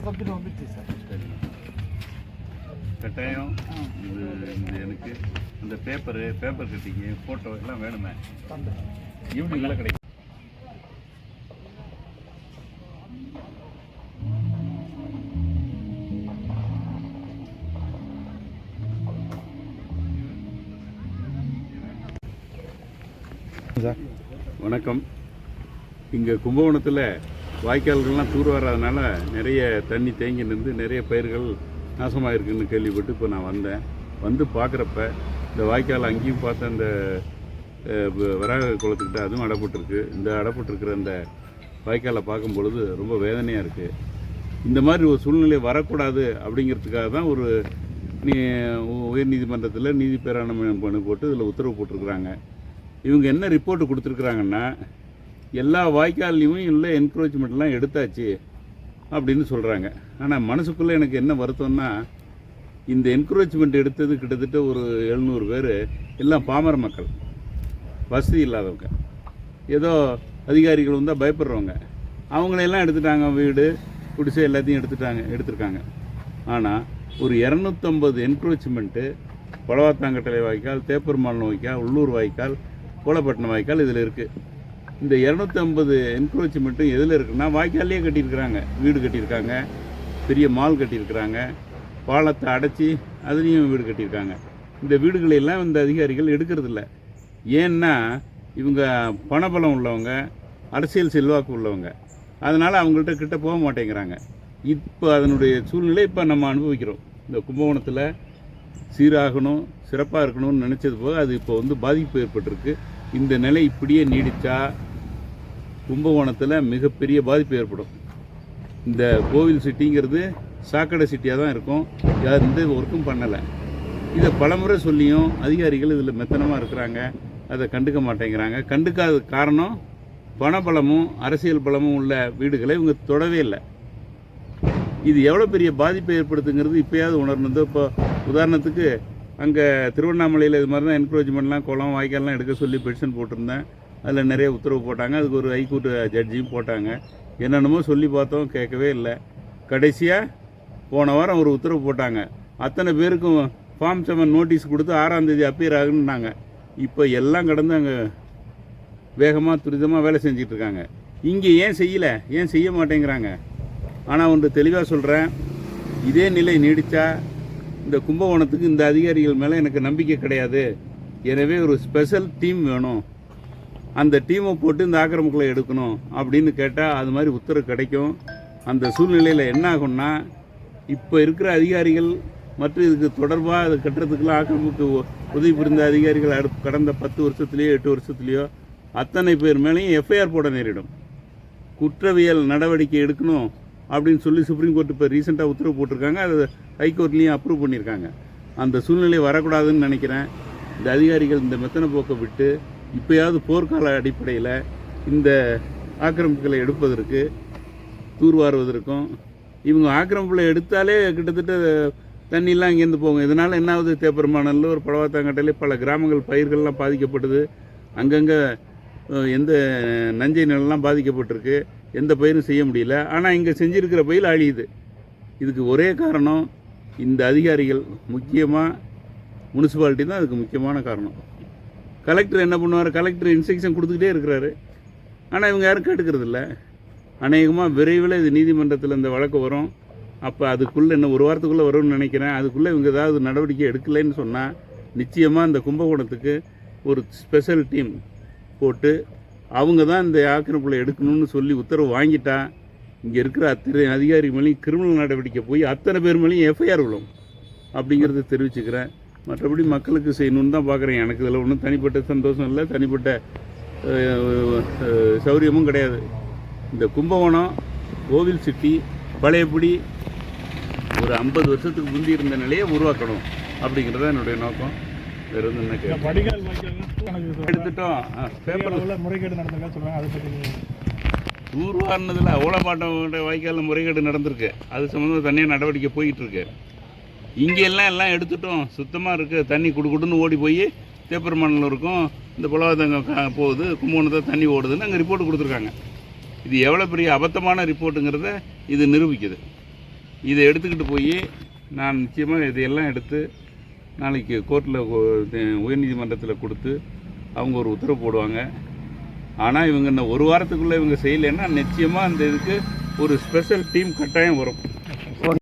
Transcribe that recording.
Subject வந்துச்சு sir. சரி, கட்டாயம் இது இந்த எனக்கு அந்த பேப்பர் கட்டிங்க ஃபோட்டோ எல்லாம் வேணுமே. ஈவினிங்கில் கிடைக்கும். வணக்கம். இங்கே கும்பகோணத்தில் வாய்க்கால்கள்லாம் தூர் வராதனால நிறைய தண்ணி தேங்கி நின்று நிறைய பயிர்கள் நாசமாக இருக்குதுன்னு கேள்விப்பட்டு இப்போ நான் வந்து பார்க்குறப்ப இந்த வாய்க்கால் அங்கேயும் பார்த்த அந்த வராக குளத்துக்கிட்ட அதுவும் அடைப்பட்டுருக்கு. இந்த அடைப்பட்டுருக்கிற அந்த வாய்க்காலை பார்க்கும் பொழுது ரொம்ப வேதனையாக இருக்குது. இந்த மாதிரி ஒரு சூழ்நிலை வரக்கூடாது அப்படிங்கிறதுக்காக தான் ஒரு உயர்நீதிமன்றத்தில் நீதி பேராணை பண்ணி போட்டு இதில் உத்தரவு போட்டிருக்கிறாங்க. இவங்க என்ன ரிப்போர்ட்டு கொடுத்துருக்குறாங்கன்னா, எல்லா வாய்க்கால்லையும் இல்லை என்க்ரோச்மெண்ட்லாம் எடுத்தாச்சு அப்படின்னு சொல்கிறாங்க. ஆனால் மனசுக்குள்ளே எனக்கு என்ன வருத்தம்னா, இந்த என்க்ரோச்மெண்ட் எடுத்தது கிட்டத்தட்ட ஒரு 700 பேர் எல்லாம் பாமர மக்கள், வசதி இல்லாதவங்க, ஏதோ அதிகாரிகள் வந்தால் பயப்படுறவங்க, அவங்களையெல்லாம் எடுத்துட்டாங்க. வீடு குடிசை எல்லாத்தையும் எடுத்துருக்காங்க. ஆனால் ஒரு 250 என்க்ரோச்மெண்ட்டு பழவாத்தாங்கட்டளை வாய்க்கால், தேப்பெருமாள் வாய்க்கால், உள்ளூர் வாய்க்கால், கோலப்பட்டினம் வாய்க்கால் இதில் இருக்குது. இந்த 250 என்க்ரோச்மெண்ட்டும் எதில் இருக்குன்னா, வாய்க்கால்லையே கட்டியிருக்கிறாங்க. வீடு கட்டியிருக்காங்க, பெரிய மால் கட்டியிருக்கிறாங்க, பாலத்தை அடைச்சி அதுலேயும் வீடு கட்டியிருக்காங்க. இந்த வீடுகளெல்லாம் இந்த அதிகாரிகள் எடுக்கிறதில்ல. ஏன்னா இவங்க பணபலம் உள்ளவங்க, அரசியல் செல்வாக்கு உள்ளவங்க, அதனால் அவங்கள்ட்ட கிட்ட போக மாட்டேங்கிறாங்க. இப்போ அதனுடைய சூழ்நிலை இப்போ நம்ம அனுபவிக்கிறோம். இந்த கும்பகோணத்தில் சீராகணும், சிறப்பாக இருக்கணும்னு நினச்சது போக அது இப்போ பாதிப்பு ஏற்பட்டிருக்கு. இந்த நிலை இப்படியே நீடித்தா கும்பகோணத்தில் மிகப்பெரிய பாதிப்பு ஏற்படும். இந்த கோவில் சிட்டிங்கிறது சாக்கடை சிட்டியாக தான் இருக்கும். யார் எந்த ஒர்க்கும் பண்ணலை. இதை பலமுறை சொல்லியும் அதிகாரிகள் இதில் மெத்தனமாக இருக்கிறாங்க, அதை கண்டுக்க மாட்டேங்கிறாங்க. கண்டுக்காத காரணம் பணபலமும் அரசியல் பலமும் உள்ள வீடுகளை இவங்க தொடவே இல்லை. இது எவ்வளோ பெரிய பாதிப்பை ஏற்படுத்துங்கிறது இப்போயாவது உணரணும். இப்போ உதாரணத்துக்கு அங்கே திருவண்ணாமலையில் இது மாதிரி தான் என்க்ரோச்மெண்ட்லாம் குளம் வாய்க்கால்லாம் எடுக்க சொல்லி பெட்டிஷன் போட்டிருந்தேன். அதில் நிறைய உத்தரவு போட்டாங்க. அதுக்கு ஒரு ஹைகோர்ட் ஜட்ஜியும் போட்டாங்க. என்னென்னமோ சொல்லி பார்த்தோம், கேட்கவே இல்லை. கடைசியாக போன வாரம் ஒரு உத்தரவு போட்டாங்க. அத்தனை பேருக்கும் ஃபார்ம் 7 நோட்டீஸ் கொடுத்து 6ஆம் தேதி அப்பியர் ஆகுன்னாங்க. இப்போ எல்லாம் கடந்து அங்கே வேகமாக துரிதமாக வேலை செஞ்சிட்ருக்காங்க. இங்கே ஏன் செய்ய மாட்டேங்கிறாங்க? ஆனால் ஒன்று தெளிவாக சொல்கிறேன், இதே நிலை நீடித்தா இந்த கும்பகோணத்துக்கு இந்த அதிகாரிகள் மேலே எனக்கு நம்பிக்கை கிடையாது. எனவே ஒரு ஸ்பெஷல் டீம் வேணும், அந்த டீமை போட்டு இந்த ஆக்கிரமிப்புகளை எடுக்கணும் அப்படின்னு கேட்டால் அது மாதிரி உத்தரவு கிடைக்கும். அந்த சூழ்நிலையில் என்ன ஆகும்னா, இப்போ இருக்கிற அதிகாரிகள் மற்றும் இதுக்கு தொடர்பாக அது கட்டுறதுக்கெல்லாம் ஆக்கிரமிப்புக்கு உதவி புரிந்த அதிகாரிகள் கடந்த 10 வருஷத்துலேயோ 8 வருஷத்துலேயோ அத்தனை பேர் மேலேயும் எஃப்ஐஆர் போட நேரிடும். குற்றவியல் நடவடிக்கை எடுக்கணும் அப்படின்னு சொல்லி சுப்ரீம் கோர்ட் இப்போ ரீசெண்டாக உத்தரவு போட்டிருக்காங்க. அது ஹைகோர்ட்லேயும் அப்ரூவ் பண்ணியிருக்காங்க. அந்த சூழ்நிலை வரக்கூடாதுன்னு நினைக்கிறேன். இந்த அதிகாரிகள் இந்த மெத்தனை போக்கை விட்டு இப்போயாவது போர்க்கால அடிப்படையில் இந்த ஆக்கிரமிப்புகளை எடுப்பதற்கு தூர்வாருவதற்கும், இவங்க ஆக்கிரமிப்புகளை எடுத்தாலே கிட்டத்தட்ட தண்ணியெலாம் இங்கேருந்து போகும். இதனால் என்ன ஆகுது, தேப்பெருமானில் ஒரு பழவாத்தாங்கட்டையிலே பல கிராமங்கள் பயிர்கள்லாம் பாதிக்கப்படுது. அங்கங்கே எந்த நஞ்சை நிலம்லாம் பாதிக்கப்பட்டிருக்கு, எந்த பயிரும் செய்ய முடியல. ஆனால் இங்கே செஞ்சுருக்கிற பயிர் அழியுது. இதுக்கு ஒரே காரணம் இந்த அதிகாரிகள், முக்கியமாக முனிசிபாலிட்டி தான் அதுக்கு முக்கியமான காரணம். கலெக்டர் என்ன பண்ணுவார், கலெக்டர் இன்ஸ்ட்ரக்ஷன் கொடுத்துக்கிட்டே இருக்கிறாரு. ஆனால் இவங்க யாரும் கேட்டுக்கிறதில்ல. அநேகமாக விரைவில் இது நீதிமன்றத்தில் இந்த வழக்கு வரும். அப்போ அதுக்குள்ளே இன்னும் ஒரு வாரத்துக்குள்ளே வரும்னு நினைக்கிறேன். அதுக்குள்ளே இவங்க ஏதாவது நடவடிக்கை எடுக்கலைன்னு சொன்னால் நிச்சயமாக இந்த கும்பகோணத்துக்கு ஒரு ஸ்பெஷல் டீம் போட்டு அவங்க தான் இந்த ஆக்கிரமிப்புகளை எடுக்கணும்னு சொல்லி உத்தரவு வாங்கிட்டா இங்கே இருக்கிற அத்தனை அதிகாரி மேலேயும் கிரிமினல் நடவடிக்கை போய் அத்தனை பேர் மேலேயும் எஃப்ஐஆர் விழும் அப்படிங்கிறத தெரிவிச்சுக்கிறேன். மற்றபடி மக்களுக்கு செய்யணுன்னு தான் பார்க்குறேன். எனக்கு இதில் ஒன்றும் தனிப்பட்ட சந்தோஷம் இல்லை, தனிப்பட்ட சௌரியமும் கிடையாது. இந்த கும்பகோணம் கோவில் சிட்டி பழையபடி ஒரு 50 வருஷத்துக்கு முந்தி இருந்த நிலையை உருவாக்கணும் அப்படிங்கிறத என்னுடைய நோக்கம். வேறு வந்து என்ன எடுத்துட்டோம். பேப்பரில் முறைகேடு நடந்ததா சொல்கிறாங்க, அதை பற்றி தூர்வாரினதில் ஓலப்பாட்டம் வாய்க்காலில் முறைகேடு நடந்திருக்கு. அது சம்மந்தமாக தனியாக நடவடிக்கை போய்கிட்டுருக்கு. இங்கெல்லாம் எடுத்துட்டோம், சுத்தமாக இருக்குது. தண்ணி குடுன்னு ஓடி போய் தேப்பெருமானில் இருக்கும், இந்த புலவாதங்க போகுது, கும்பகோணத்தில் தண்ணி ஓடுதுன்னு அங்கே ரிப்போர்ட் கொடுத்துருக்காங்க. இது எவ்வளோ பெரிய அபத்தமான ரிப்போர்ட்டுங்கிறத இது நிரூபிக்குது. இதை எடுத்துக்கிட்டு போய் நான் நிச்சயமாக இதையெல்லாம் எடுத்து நாளைக்கு கோர்ட்டில் உயர்நீதிமன்றத்தில் கொடுத்து அவங்க ஒரு உத்தரவு போடுவாங்க. ஆனால் இவங்க இந்த ஒரு வாரத்துக்குள்ளே இவங்க செய்யலைன்னா நிச்சயமாக அந்த இதுக்கு ஒரு ஸ்பெஷல் டீம் கட்டாயம் வரும்.